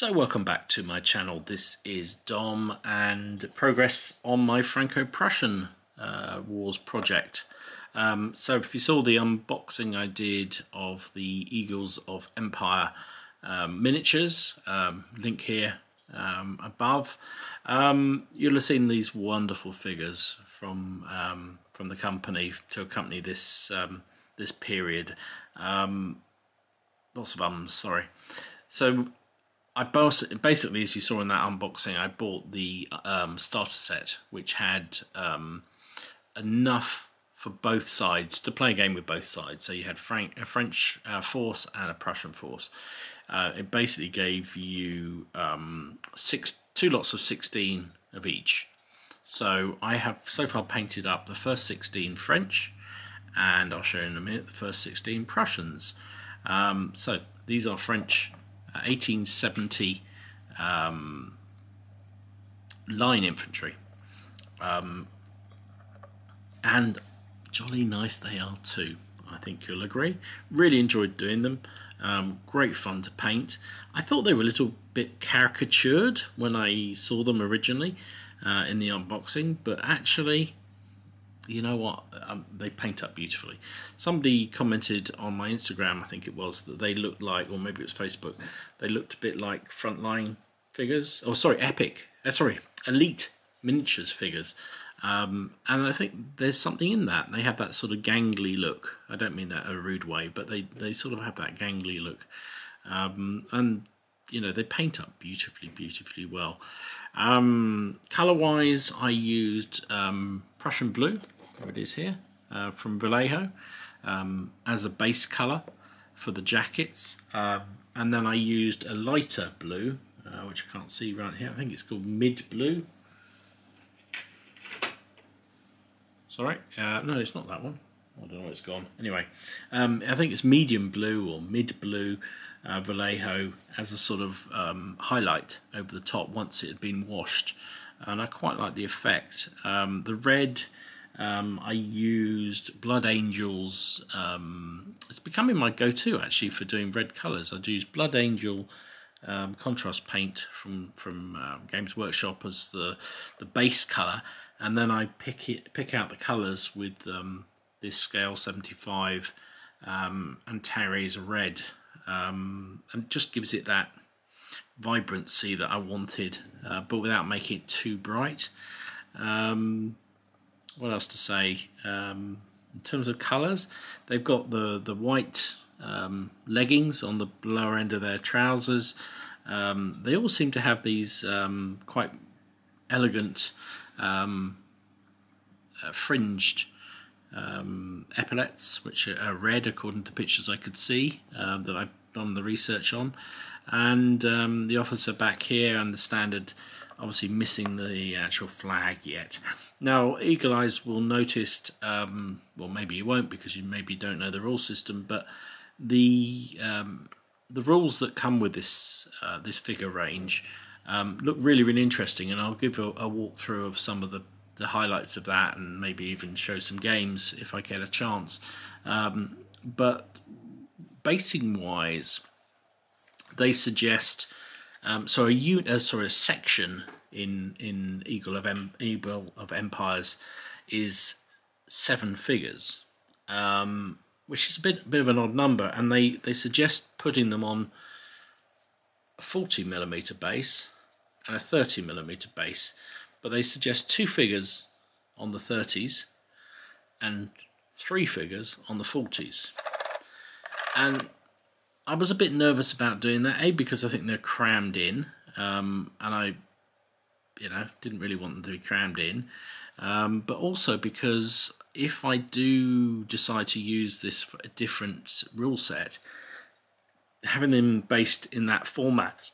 So welcome back to my channel. This is Dom and progress on my Franco-Prussian Wars project. So if you saw the unboxing I did of the Eagles of Empire miniatures, link here above, you'll have seen these wonderful figures from the company to accompany this this period. Lots of sorry. So I basically, as you saw in that unboxing, I bought the starter set, which had enough for both sides to play a game with both sides. So you had a French force and a Prussian force. It basically gave you two lots of 16 of each. So I have so far painted up the first 16 French, and I'll show you in a minute the first 16 Prussians. So these are French 1870 line infantry, and jolly nice they are too, I think you'll agree. Really enjoyed doing them. Great fun to paint. I thought they were a little bit caricatured when I saw them originally in the unboxing, but actually, you know what, they paint up beautifully. Somebody commented on my Instagram, I think it was, that they looked like, or maybe it was Facebook, they looked a bit like frontline figures, or sorry, elite miniatures figures. And I think there's something in that. They have that sort of gangly look. I don't mean that in a rude way, but they sort of have that gangly look. And you know, they paint up beautifully well. Colour-wise, I used Prussian blue, there it is here, from Vallejo, as a base colour for the jackets. And then I used a lighter blue, which I can't see right here. I think it's called mid blue. Sorry, no, it's not that one. I don't know where it's gone. Anyway, I think it's medium blue or mid blue Vallejo as a sort of highlight over the top once it had been washed, and I quite like the effect. The red, I used Blood Angels. It's becoming my go-to actually for doing red colours. I'd use Blood Angel contrast paint from Games Workshop as the base colour, and then I pick out the colours with this scale 75 Antares red, and it just gives it that vibrancy that I wanted, but without making it too bright. What else to say? In terms of colours, they've got the white leggings on the lower end of their trousers. They all seem to have these quite elegant fringed epaulets, which are red according to pictures I could see that I've done the research on. And the officer back here and the standard, obviously missing the actual flag yet. Now, Eagle Eyes will notice, well, maybe you won't because you maybe don't know the rule system, but the rules that come with this this figure range look really interesting, and I'll give a walkthrough of some of the highlights of that, and maybe even show some games if I get a chance. But basing wise, they suggest a section in Eagle of Empires is 7 figures, which is a bit of an odd number, and they suggest putting them on a 40mm base and a 30mm base, but they suggest 2 figures on the 30s and 3 figures on the 40s. And I was a bit nervous about doing that, A, because I think they're crammed in, and I, didn't really want them to be crammed in, but also because if I do decide to use this for a different rule set, having them based in that format,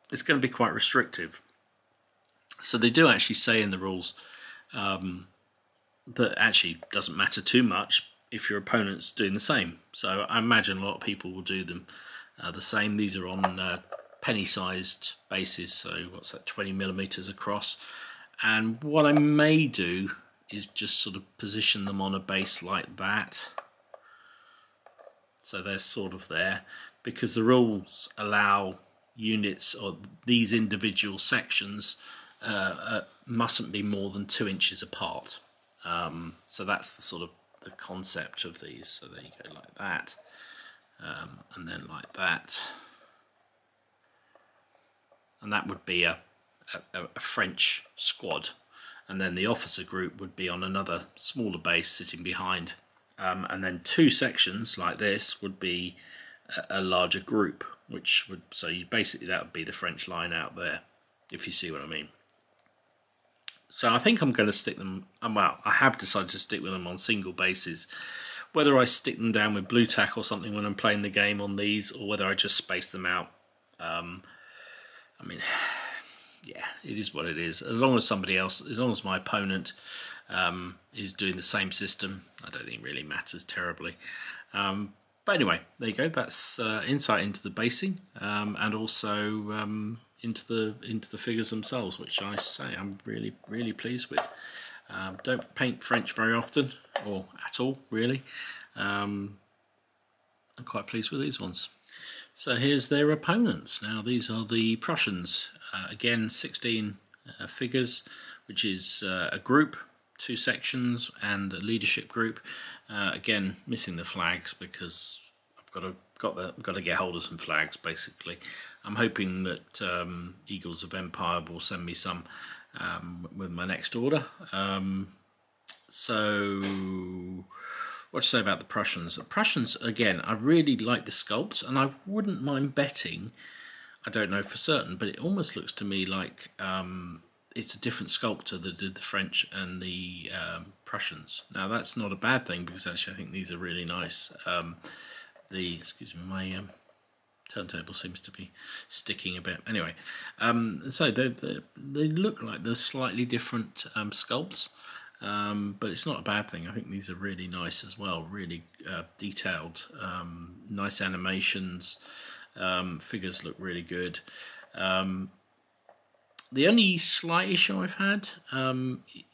it's going to be quite restrictive. So they do actually say in the rules that actually doesn't matter too much if your opponent's doing the same. So I imagine a lot of people will do them the same. These are on penny-sized bases, so what's that, 20mm across. And what I may do is just sort of position them on a base like that. So they're sort of there, because the rules allow units or these individual sections mustn't be more than 2 inches apart. So that's the sort of the concept of these. So there you go, like that, and then like that, and that would be a French squad, and then the officer group would be on another smaller base sitting behind, and then 2 sections like this would be a larger group, which would, so you basically that would be the French line out there, if you see what I mean. So I think I'm going to stick them, well, I have decided to stick with them on single bases. Whether I stick them down with blue tack or something when I'm playing the game on these, or whether I just space them out, I mean, yeah, it is what it is. As long as somebody else, as long as my opponent is doing the same system, I don't think it really matters terribly. But anyway, there you go. That's insight into the basing, and also into the figures themselves, which I say I'm really pleased with. Don't paint French very often, or at all, really. I'm quite pleased with these ones. So here's their opponents. Now these are the Prussians. Again, 16 figures, which is a group, 2 sections, and a leadership group. Again, missing the flags because I've got to get hold of some flags. Basically, I'm hoping that Eagles of Empire will send me some with my next order. So, what to say about the Prussians? The Prussians, again, I really like the sculpts, and I wouldn't mind betting. I don't know for certain, but it almost looks to me like it's a different sculptor that did the French and the Prussians. Now that's not a bad thing, because actually I think these are really nice. Excuse me, my turntable seems to be sticking a bit. Anyway, so they look like they're slightly different sculpts, but it's not a bad thing. I think these are really nice as well, really detailed, nice animations. Figures look really good. The only slight issue I've had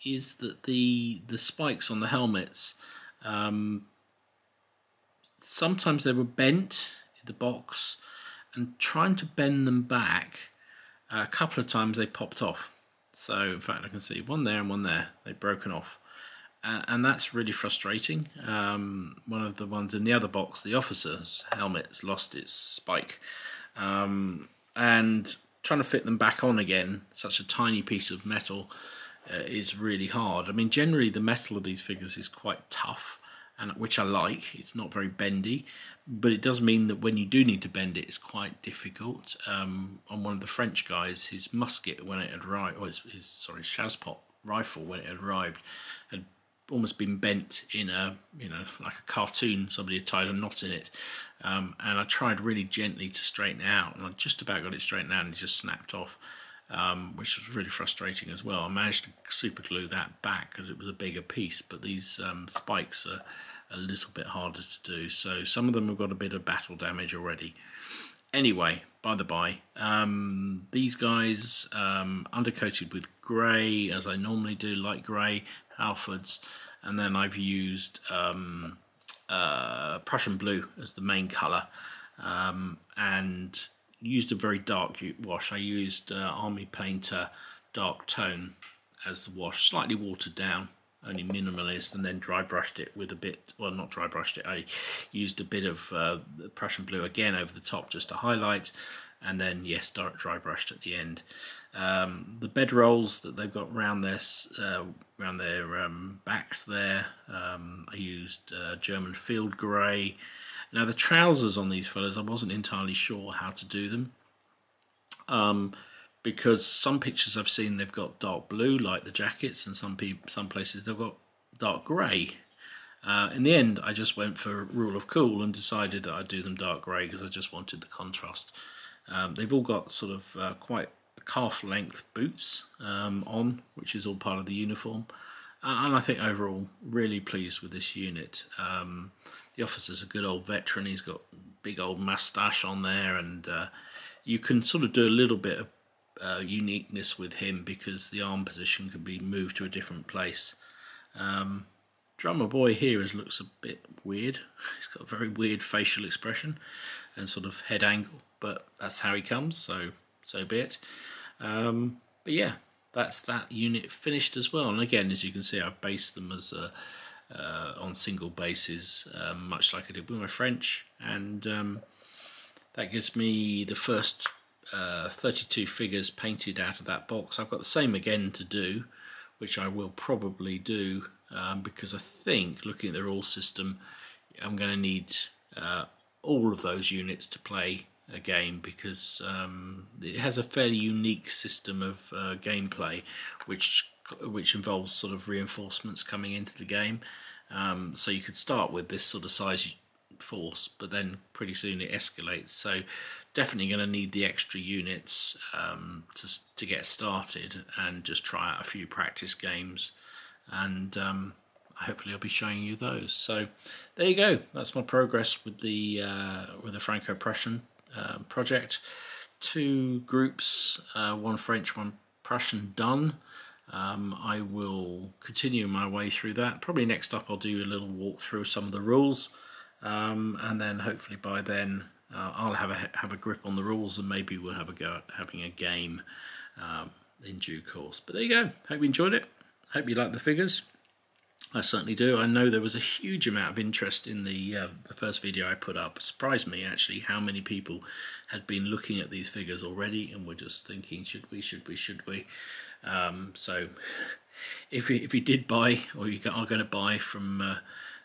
is that the spikes on the helmets, sometimes they were bent in the box, and trying to bend them back, a couple of times they popped off. So in fact I can see one there and one there, they've broken off. And that's really frustrating. One of the ones in the other box, the officer's helmet's lost its spike. And trying to fit them back on again, such a tiny piece of metal, is really hard. I mean, generally the metal of these figures is quite tough, and which I like. It's not very bendy, but it does mean that when you do need to bend it, it's quite difficult. On one of the French guys, his musket, when it had arrived, or his Chassepot rifle, when it had arrived, had almost been bent in a, like a cartoon. Somebody had tied a knot in it, and I tried really gently to straighten it out, and I just about got it straightened out, and it just snapped off, which was really frustrating as well. I managed to super glue that back because it was a bigger piece, but these spikes are a little bit harder to do, so some of them have got a bit of battle damage already. Anyway, by the by, these guys undercoated with grey, as I normally do, light grey Halfords, and then I've used Prussian blue as the main colour, and used a very dark wash. I used Army Painter Dark Tone as the wash, slightly watered down, only minimalist, and then dry brushed it with a bit, well, not dry brushed it, I used a bit of Prussian blue again over the top just to highlight, and then yes, dry brushed at the end. The bed rolls that they've got around their backs there, I used German field grey. Now the trousers on these fellas, I wasn't entirely sure how to do them, because some pictures I've seen they've got dark blue like the jackets, and some places they've got dark grey. In the end I just went for rule of cool and decided that I'd do them dark grey because I just wanted the contrast. They've all got sort of quite calf length boots on, which is all part of the uniform, and I think overall really pleased with this unit. The officer's a good old veteran, he's got big old moustache on there, and you can sort of do a little bit of uniqueness with him because the arm position can be moved to a different place. Drummer boy here looks a bit weird. He's got a very weird facial expression and sort of head angle. but that's how he comes, so be it. But yeah, that's that unit finished as well. And again, as you can see, I've based them as on single bases, much like I did with my French, and that gives me the first 32 figures painted out of that box. I've got the same again to do, which I will probably do, because I think, looking at the rule system, I'm going to need all of those units to play a game, because it has a fairly unique system of gameplay, which involves sort of reinforcements coming into the game. So you could start with this sort of size force, but then pretty soon it escalates. So definitely going to need the extra units to get started, and just try out a few practice games, and hopefully I'll be showing you those. So there you go. That's my progress with the Franco-Prussian project. 2 groups, one French, one Prussian done. I will continue my way through that. Probably next up I'll do a little walk through some of the rules, and then hopefully by then I'll have a grip on the rules, and maybe we'll have a go at having a game in due course. But there you go. Hope you enjoyed it. Hope you like the figures. I certainly do. I know there was a huge amount of interest in the first video I put up. It surprised me actually how many people had been looking at these figures already and were just thinking, should we? So if you did buy, or you are going to buy from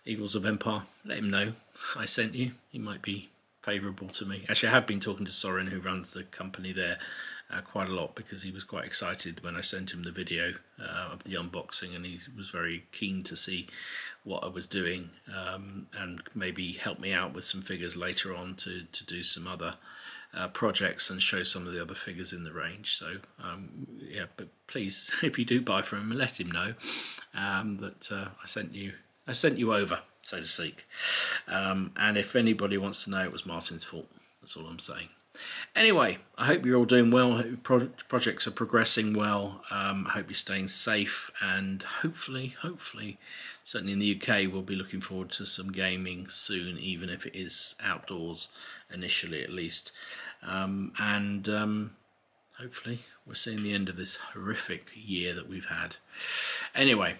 Eagles of Empire, let him know I sent you. He might be favourable to me. Actually, I have been talking to Soren, who runs the company there, quite a lot, because he was quite excited when I sent him the video of the unboxing, and he was very keen to see what I was doing, and maybe help me out with some figures later on to do some other projects and show some of the other figures in the range. So yeah, but please, if you do buy from him, let him know that I sent you over, so to speak. And if anybody wants to know, it was Martin's fault. That's all I'm saying. Anyway, I hope you're all doing well. I hope your projects are progressing well. I hope you're staying safe, and hopefully, certainly in the UK, we'll be looking forward to some gaming soon, even if it is outdoors initially at least. Hopefully we're seeing the end of this horrific year that we've had. Anyway,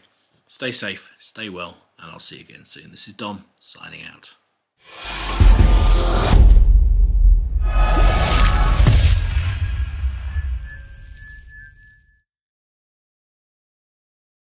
stay safe, stay well, and I'll see you again soon. This is Dom, signing out.